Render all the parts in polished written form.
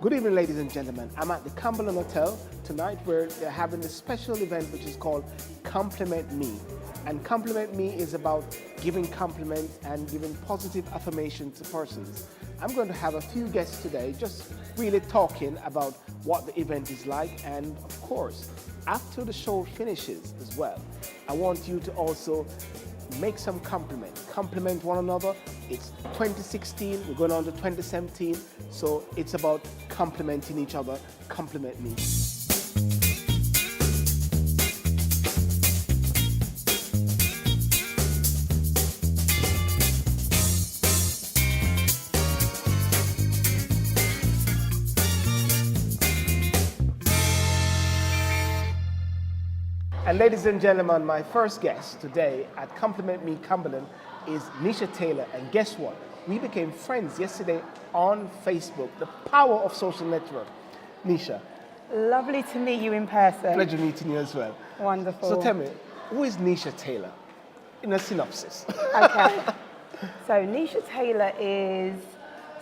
Good evening, ladies and gentlemen. I'm at the Cumberland Hotel tonight where they're having this special event which is called Compliment Me. And Compliment Me is about giving compliments and giving positive affirmation to persons. I'm going to have a few guests today just really talking about what the event is like, and of course, after the show finishes as well, I want you to also make some compliments. Compliment one another. It's 2016, we're going on to 2017, so it's about complimenting each other. Compliment me. And ladies and gentlemen, my first guest today at Compliment Me Cumberland is Nisha Taylor. And guess what? We became friends yesterday on Facebook, the power of social network. Nisha. Lovely to meet you in person. Pleasure meeting you as well. Wonderful. So tell me, who is Nisha Taylor? In a synopsis. Okay. So Nisha Taylor is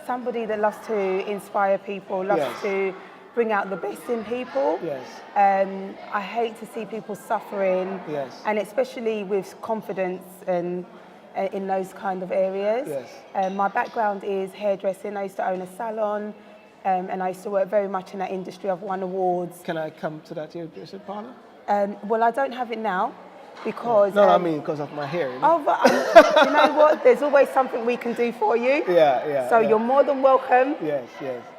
somebody that loves to inspire people, loves to bring out the best in people. Yes. I hate to see people suffering. Yes. And especially with confidence and in those kind of areas. Yes. My background is hairdressing. I used to own a salon, and I used to work very much in that industry. I've won awards. Can I come to that hairdressing parlor? Well, I don't have it now because... No, I mean because of my hair. You know? Oh, but you know what? There's always something we can do for you. Yeah. So you're more than welcome. Yes.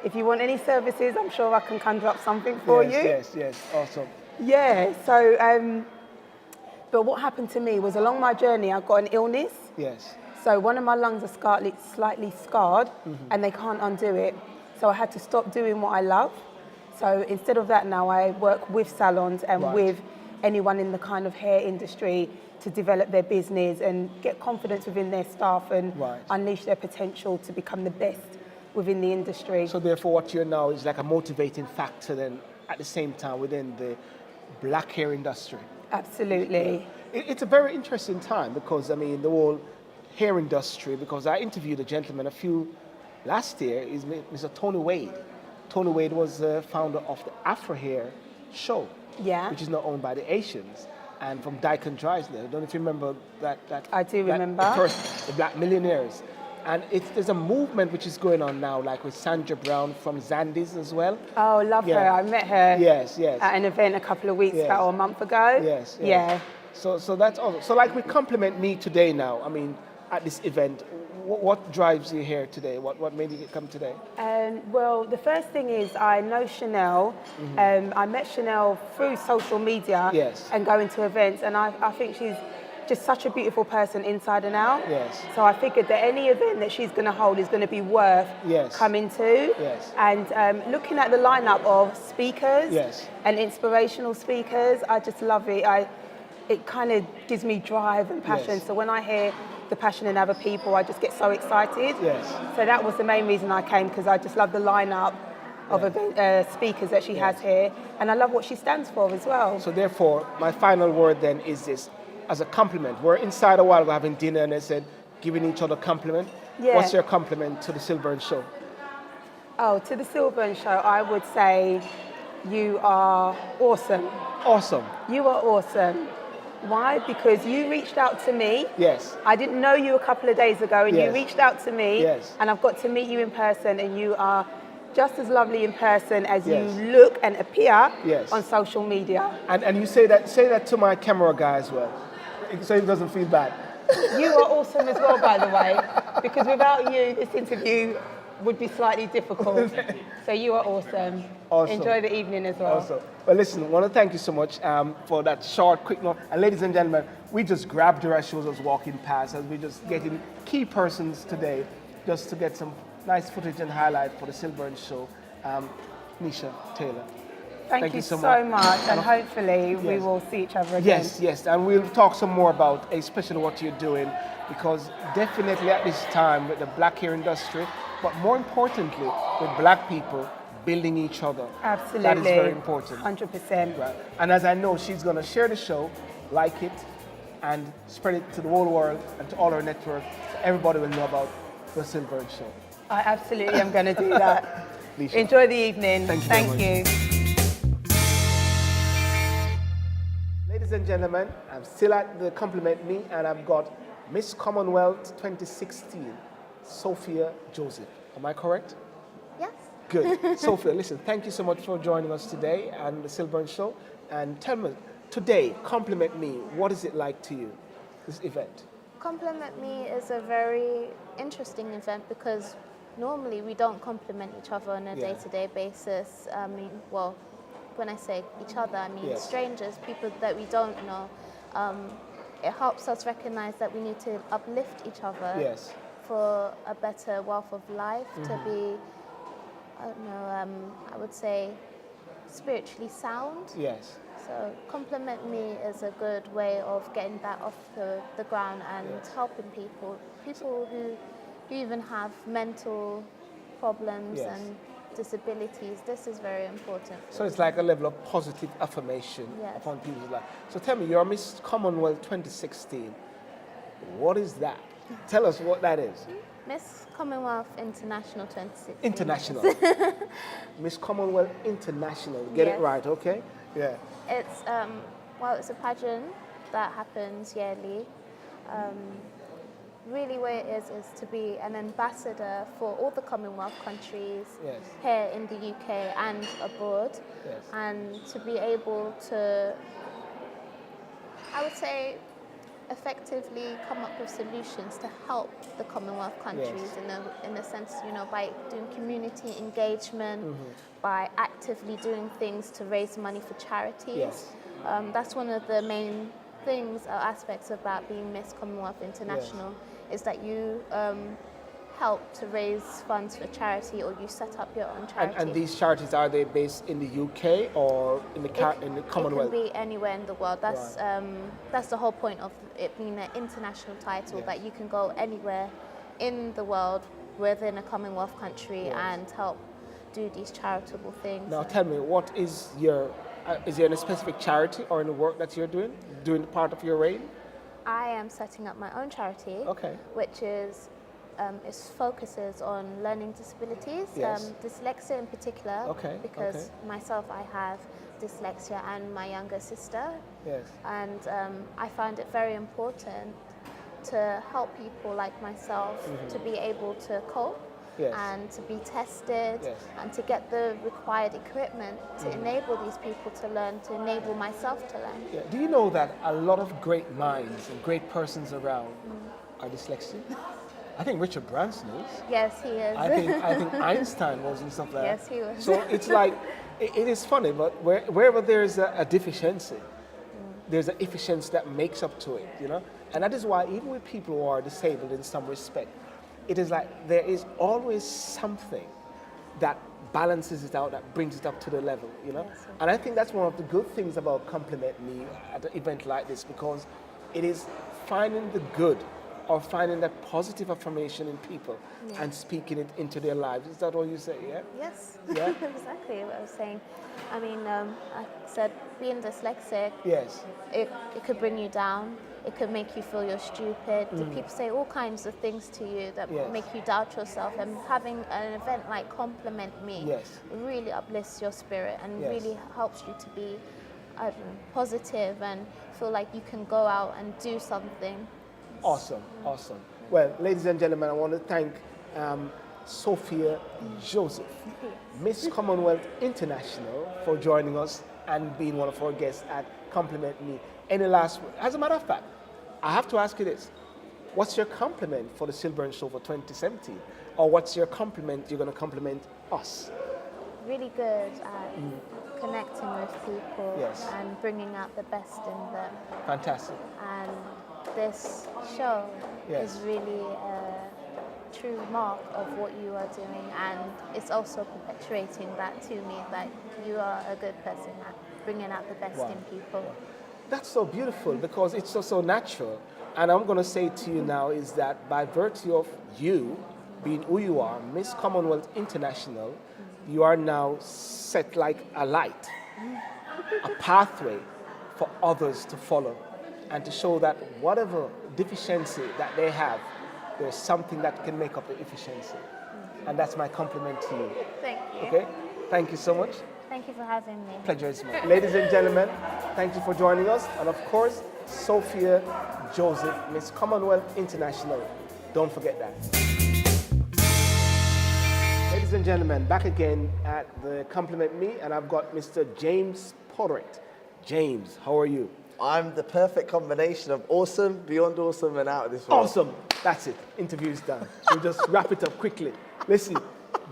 If you want any services, I'm sure I can conjure up something for you. Yes. Awesome. Yeah. So, but what happened to me was along my journey, I got an illness. Yes. So one of my lungs are slightly scarred, and they can't undo it. So I had to stop doing what I love. So instead of that, now I work with salons and with anyone in the kind of hair industry to develop their business and get confidence within their staff and unleash their potential to become the best within the industry. So therefore what you're now is like a motivating factor then at the same time within the black hair industry. Absolutely. It's a very interesting time because I mean the whole hair industry, because I interviewed a gentleman last year, is Mr. Tony Wade. Tony Wade was the founder of the Afro Hair Show. Yeah. Which is now owned by the Asians and from Dyke & Drysdale. I don't know if you remember that. I do remember. The Black Millionaires. And there's a movement which is going on now, like with Sandra Brown from Zandy's as well. Oh, love her. I met her yes. at an event a couple of weeks ago or a month ago. Yes. Yeah. So that's awesome. So like we compliment me today now, I mean, at this event, what drives you here today? What made you come today? Well, the first thing is I know Chanel. I met Chanel through social media and going to events, and I think she's just such a beautiful person inside and out. Yes. So I figured that any event that she's going to hold is going to be worth coming to. Yes. And looking at the lineup of speakers and inspirational speakers, I just love it. It kind of gives me drive and passion. So when I hear the passion in other people, I just get so excited. Yes. So that was the main reason I came, because I just love the lineup of speakers that she has here, and I love what she stands for as well. So therefore, my final word then is this, as a compliment. We're inside a while ago having dinner, and they said, giving each other a compliment. Yeah. What's your compliment to the Sylbourne Show? Oh, to the Sylbourne Show, I would say you are awesome. Awesome. You are awesome. Why? Because you reached out to me. Yes. I didn't know you a couple of days ago, and you reached out to me. Yes. And I've got to meet you in person, and you are just as lovely in person as you look and appear on social media. And you say that to my camera guy as well, so he doesn't feel bad. You are awesome as well, by the way, because without you, this interview would be slightly difficult. So you are awesome. Awesome. Enjoy the evening as well. Awesome. Well, listen, I want to thank you so much for that short, quick note. And ladies and gentlemen, we just grabbed her as she was walking past, as we're just getting key persons today, just to get some nice footage and highlight for the Sylbourne Show. Nisha Taylor. Thank you so much, and hopefully we will see each other again. Yes, and we'll talk some more about especially what you're doing, because definitely at this time with the black hair industry, but more importantly with black people building each other. Absolutely. That is very important. 100%. Right. And as I know, she's going to share the show, like it, and spread it to the whole world and to all our network, so everybody will know about the Sylbourne Show. I absolutely am going to do that. Nisha. Enjoy the evening. Thank you Thank very you. Ladies and gentlemen, I'm still at the Compliment Me, and I've got Miss Commonwealth 2016, Sophia Joseph. Am I correct? Yes. Good. Sophia, listen, thank you so much for joining us today on the Sylbourne Show. And tell me, today, Compliment Me, what is it like to you, this event? Compliment Me is a very interesting event because normally we don't compliment each other on a Yeah. day-to-day basis. I mean, well, when I say each other, I mean Yes. strangers, people that we don't know. It helps us recognize that we need to uplift each other Yes. for a better wealth of life, to be, I don't know, I would say spiritually sound. Yes. So Compliment Me is a good way of getting that off the ground and Yes. helping people who even have mental problems Yes. and disabilities. This is very important. So it's like a level of positive affirmation Yes. upon people's life. So tell me, you're Miss Commonwealth 2016. What is that? Tell us what that is. Miss Commonwealth International 2016. International. Miss Commonwealth International. Get it Yes. right, okay? Yeah. It's it's a pageant that happens yearly. Really, what it is to be an ambassador for all the Commonwealth countries Yes. here in the UK and abroad, Yes. and to be able to, I would say, effectively come up with solutions to help the Commonwealth countries in a sense, by doing community engagement, by actively doing things to raise money for charities. Yes. That's one of the main things or aspects about being Miss Commonwealth International, is that you help to raise funds for charity, or you set up your own charity. And these charities, are they based in the UK or in the Commonwealth? It can be anywhere in the world. That's the whole point of it being an international title, Yes. that you can go anywhere in the world within a Commonwealth country Yes. and help do these charitable things. Now tell me, what is is there any specific charity or any work that you're doing part of your reign? I am setting up my own charity, Okay. which is it focuses on learning disabilities, Yes. dyslexia in particular, Okay, because okay. myself, I have dyslexia, and my younger sister, Yes. and I find it very important to help people like myself to be able to cope. Yes. And to be tested, Yes. and to get the required equipment to enable these people to learn, to enable myself to learn. Yeah. Do you know that a lot of great minds and great persons around are dyslexic? I think Richard Branson is. Yes, he is. I think Einstein was and stuff like that. Yes, he was. So it's like, it is funny, but wherever there's a deficiency, there's an efficiency that makes up to it, And that is why even with people who are disabled in some respect, it is like there is always something that balances it out, that brings it up to the level, Yes. And I think that's one of the good things about Compliment Me at an event like this, because it is finding the good or finding that positive affirmation in people and speaking it into their lives. Is that what you say, yeah? Yes, Yeah? exactly what I was saying. I mean, I said being dyslexic, Yes. it could bring you down. It could make you feel you're stupid. People say all kinds of things to you that Yes. make you doubt yourself. And having an event like Compliment Me Yes. really uplifts your spirit and Yes. really helps you to be positive and feel like you can go out and do something. Awesome, awesome. Well, ladies and gentlemen, I want to thank Sophia Joseph, Miss Commonwealth International, for joining us and being one of our guests at Compliment Me. Any last word? As a matter of fact, I have to ask you this. What's your compliment for the Sylbourne Show for 2017? Or what's your compliment you're going to compliment us? Really good at connecting with people Yes. and bringing out the best in them. Fantastic. And this show Yes. is really a true mark of what you are doing, and it's also perpetuating that to me, that you are a good person at bringing out the best Wow. in people. That's so beautiful because it's so natural. And I'm going to say to you now is that by virtue of you being who you are, Miss Commonwealth International, you are now set like a light, a pathway for others to follow and to show that whatever deficiency that they have, there's something that can make up the efficiency. and that's my compliment to you. Thank you. Okay? Thank you so much. Thank you for having me. Pleasure is mine. Ladies and gentlemen, thank you for joining us. And of course, Sophia Joseph, Miss Commonwealth International. Don't forget that. Ladies and gentlemen, back again at the Compliment Me, and I've got Mr. James Porrit. James, how are you? I'm the perfect combination of awesome, beyond awesome, and out of this world. Awesome. That's it. Interview's done. We'll just wrap it up quickly. Listen,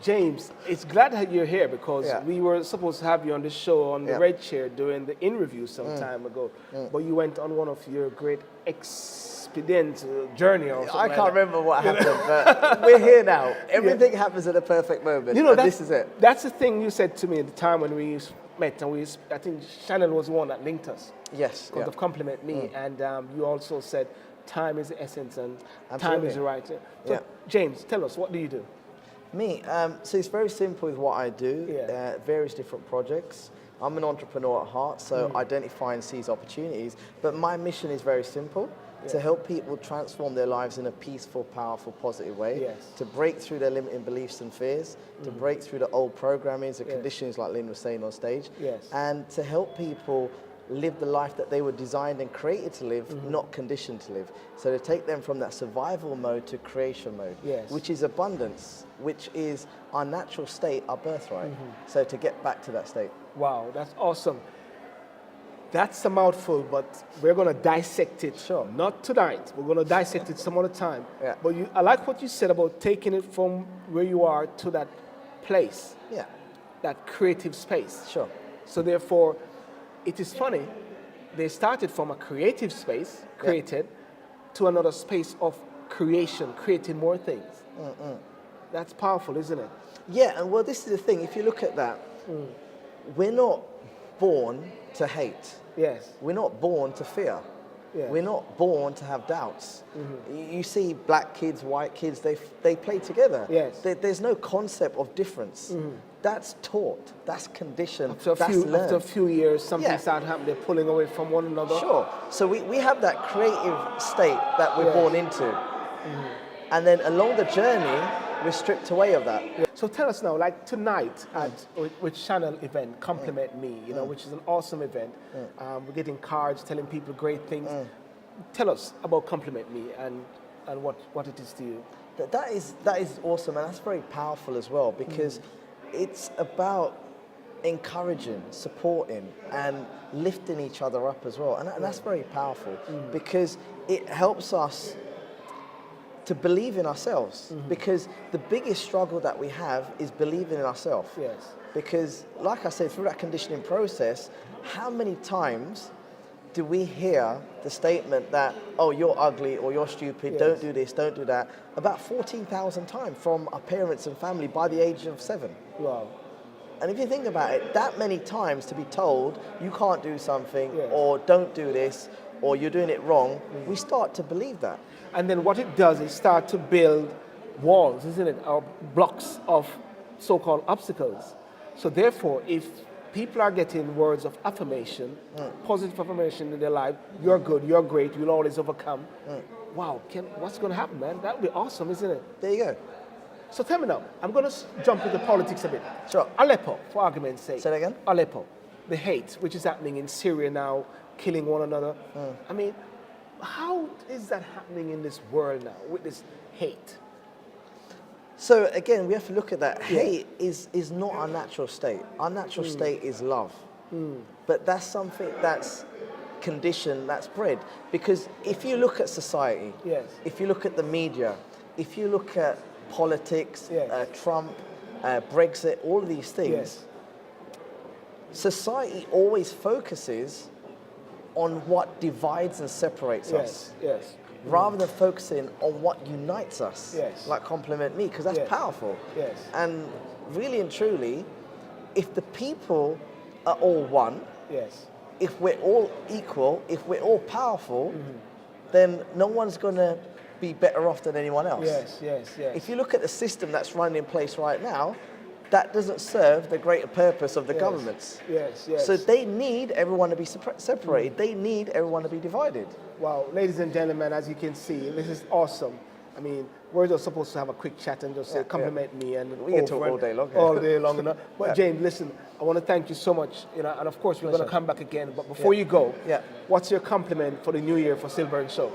James, it's glad that you're here because we were supposed to have you on the show on the red chair doing the in-review some time ago, but you went on one of your great expedient journey or something. I can't remember what happened, but we're here now. Everything happens at a perfect moment. You know, this is it. That's the thing you said to me at the time when we met, and I think Shannon was the one that linked us. Yes. Called the Compliment Me, and you also said time is the essence and time is the right. So, James, tell us, what do you do? Me, so it's very simple with what I do, various different projects. I'm an entrepreneur at heart, so identify and seize opportunities, but my mission is very simple, to help people transform their lives in a peaceful, powerful, positive way, to break through their limiting beliefs and fears, to break through the old programmings and conditionings like Lynn was saying on stage, and to help people live the life that they were designed and created to live, not conditioned to live. So to take them from that survival mode to creation mode, which is abundance, which is our natural state, our birthright. So to get back to that state. Wow, that's awesome. That's a mouthful, but we're going to dissect it. Sure. Not tonight. We're going to dissect it some other time. Yeah. But I like what you said about taking it from where you are to that place. Yeah. That creative space. Sure. So therefore, it is funny, they started from a creative space, to another space of creation, creating more things. That's powerful, isn't it? Yeah, and well, this is the thing. If you look at that, we're not born to hate. Yes. We're not born to fear. Yes. We're not born to have doubts. You see black kids, white kids, they play together. Yes. There's no concept of difference. That's taught, that's conditioned, After learned. after a few years, something started happening, they're pulling away from one another. Sure. So we have that creative state that we're born into. And then along the journey, we're stripped away of that. So tell us now, like tonight with Channel event, Compliment Me, you know, which is an awesome event. We're getting cards telling people great things. Tell us about Compliment Me and what it is to you. That is awesome, and that's very powerful as well, because it's about encouraging, supporting, and lifting each other up as well. And that's very powerful because it helps us to believe in ourselves. Because the biggest struggle that we have is believing in ourselves. Yes. Because, like I said, through that conditioning process, how many times do we hear the statement that, oh, you're ugly or you're stupid, don't do this, don't do that, about 14,000 times from our parents and family by the age of 7. Wow. And if you think about it, that many times to be told you can't do something or don't do this or you're doing it wrong, we start to believe that. And then what it does is start to build walls, isn't it, or blocks of so-called obstacles. So therefore, if people are getting words of affirmation, positive affirmation in their life, you're good, you're great, you'll always overcome. Wow, what's going to happen, man? That would be awesome, isn't it? There you go. So tell me now, I'm going to jump into politics a bit. Sure. Aleppo, for argument's sake. Say that again? Aleppo, the hate which is happening in Syria now, killing one another. I mean, how is that happening in this world now, with this hate? So again, we have to look at that. Hate is not our natural state. Our natural state is love. But that's something that's conditioned, that's bred. Because if you look at society, if you look at the media, if you look at politics, Trump, Brexit, all of these things, society always focuses on what divides and separates us. Rather than focusing on what unites us, like Compliment Me, because that's powerful. And really and truly, if the people are all one, if we're all equal, if we're all powerful, then no one's going to be better off than anyone else. If you look at the system that's running in place right now, that doesn't serve the greater purpose of the governments. So they need everyone to be separated. They need everyone to be divided. Wow, ladies and gentlemen, as you can see, this is awesome. I mean, we're just supposed to have a quick chat and just say compliment me, and we can talk all day long. All day long, you know? But James, listen, I want to thank you so much, you know, and of course we're going to come back again. But before you go, what's your compliment for the new year for Sylbourne Show?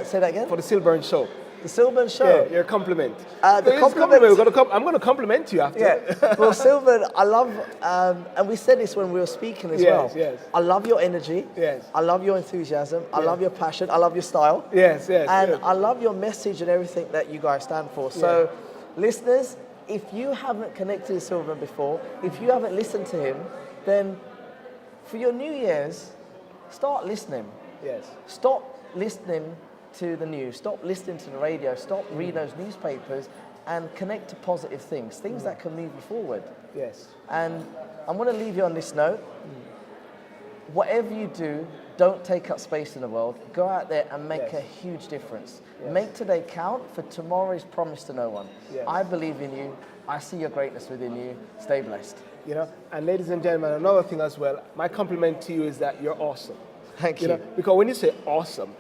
Say that again. For the Sylbourne Show. The Sylbourne Show. Yeah, your compliment. The compliment. I'm going to compliment you after. Yeah. Well, Sylbourne, I love, and we said this when we were speaking as well. Yes. I love your energy. Yes. I love your enthusiasm. I love your passion. I love your style. Yes. And I love your message and everything that you guys stand for. So, listeners, if you haven't connected with Sylbourne before, if you haven't listened to him, then for your New Year's, start listening. Yes. Stop listening to the news, stop listening to the radio, stop reading those newspapers, and connect to positive things that can move you forward. Yes. And I'm going to leave you on this note. Whatever you do, don't take up space in the world. Go out there and make a huge difference. Yes. Make today count, for tomorrow is promised to no one. Yes. I believe in you. I see your greatness within you. Stay blessed. You know, and ladies and gentlemen, another thing as well, my compliment to you is that you're awesome. Thank you. Know, because when you say awesome,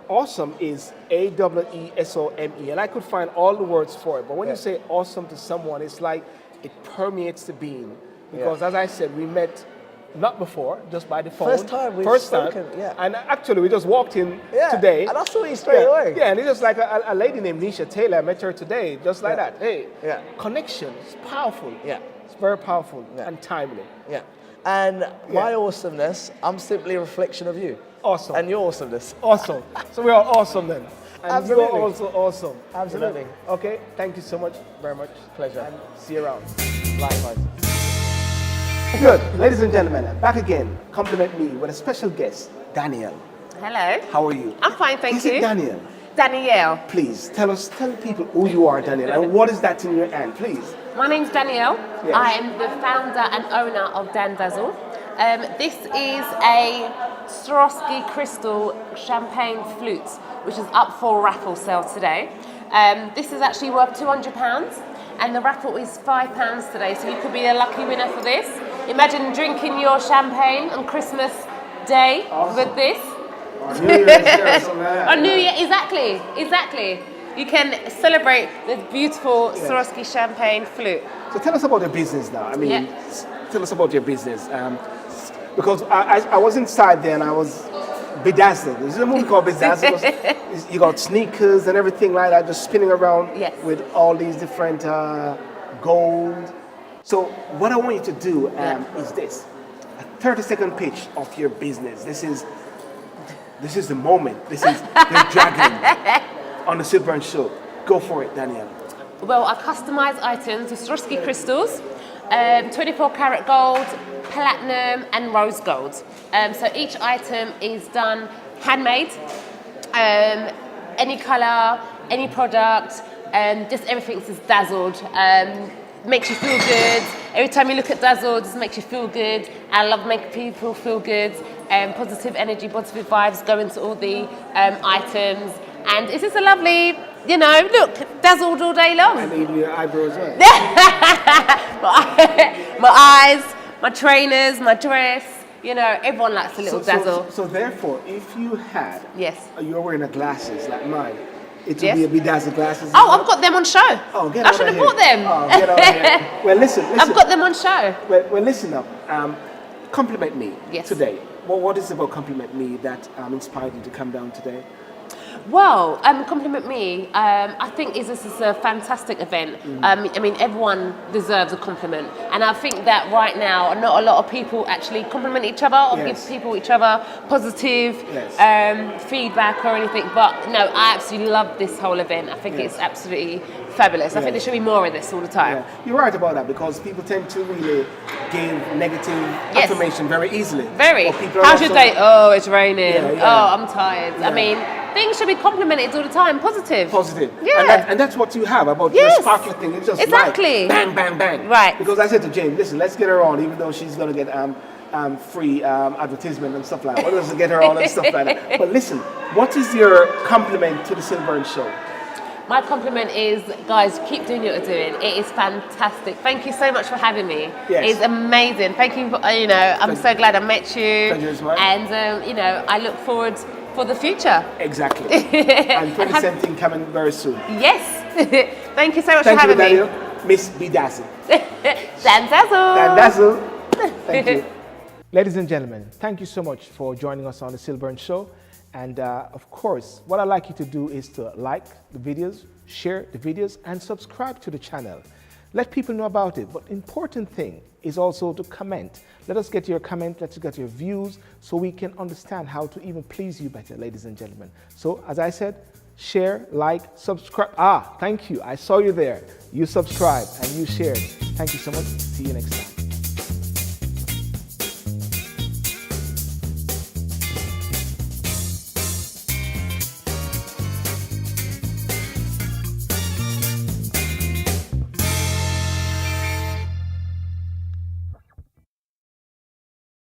awesome is AWESOME, and I could find all the words for it. But when you say awesome to someone, it's like it permeates the being. Because as I said, we met not before, just by the phone. First time we've spoken. And actually, we just walked in today. And I saw you straight away. Yeah, and it's just like a lady named Nisha Taylor. I met her today, just like that. Hey, connection. It's powerful. Yeah. It's very powerful and timely. Yeah. And my awesomeness, I'm simply a reflection of you. Awesome. And your awesomeness. Awesome. So we're all awesome then. And Absolutely. you're also awesome. Absolutely. You know? Okay, thank you so much, very much. Pleasure. And see you around. Likewise. Good. Ladies and gentlemen, back again. Compliment me with a special guest, Danielle. Hello. How are you? I'm fine, thank you. Is it Danielle? Danielle. Please, tell people who you are, Danielle, and what is that in your hand, please? My name's Danielle. Yes. I am the founder and owner of Danpuzzle. This is a Swarovski crystal champagne flute, which is up for raffle sale today. This is actually worth £200, and the raffle is £5 today, so you could be a lucky winner for this. Imagine drinking your champagne on Christmas Day with this. On New Year's On New Year, exactly. You can celebrate this beautiful Swarovski champagne flute. So tell us about your business now. I mean, tell us about your business. Because I was inside there and I was bedazzled. There's a movie called Bedazzled. You got sneakers and everything like that, just spinning around with all these different gold. So what I want you to do is this. A 30-second pitch of your business. This is the moment. This is the dragon on the Sylbourne Show. Go for it, Danielle. Well, I customise items with Swarovski crystals, 24 karat gold, platinum and rose gold. So each item is done handmade, any colour, any product, just everything's just dazzled. Makes you feel good. Every time you look at Dazzle, it just makes you feel good. I love making people feel good. Positive energy, positive vibes go into all the items. And it's just a lovely, look, dazzled all day long. And even your eyebrows, right? My eyes, my trainers, my dress, everyone likes a little dazzle. So therefore, if you had, you're wearing glasses like mine, it would be a bedazzled glasses. Oh, I've got them on show. Oh, get I out should of have bought them. Oh, get out of here. Well, listen. I've got them on show. Well, listen up. Compliment me today. Well, what is it about Compliment Me that inspired you to come down today? Well, Compliment Me, I think this is a fantastic event. I mean, everyone deserves a compliment. And I think that right now, not a lot of people actually compliment each other or give people each other positive feedback or anything. But no, I absolutely love this whole event. I think it's absolutely fabulous. I think there should be more of this all the time. You're right about that, because people tend to really give negative information very easily. Very. How's your day? Oh, it's raining. Oh, I'm tired. I mean, things should be complimented all the time. Positive. Yeah. And that's what you have about your sparkly thing. It's just like bang, bang, bang. Right. Because I said to Jane, listen, let's get her on, even though she's going to get free advertisement and stuff like that. What does it get her on and stuff like that? But listen, what is your compliment to the Sylbourne Show? My compliment is, guys, keep doing what you're doing. It is fantastic. Thank you so much for having me. It's amazing. Thank you. I'm so glad I met you. Pleasure as well. And I look forward for the future. Exactly. And 2017 coming very soon. Yes. Thank you so much Thank for you, having me. Daniel. Miss Bedazzle. Danpuzzle. Danpuzzle. Thank you. Ladies and gentlemen, thank you so much for joining us on the Sylbourne Show. And of course, what I'd like you to do is to like the videos, share the videos, and subscribe to the channel. Let people know about it. But important thing is also to comment. Let us get your comment, let's get your views, so we can understand how to even please you better, ladies and gentlemen. So, as I said, share, like, subscribe. Thank you. I saw you there. You subscribed and you shared. Thank you so much. See you next time.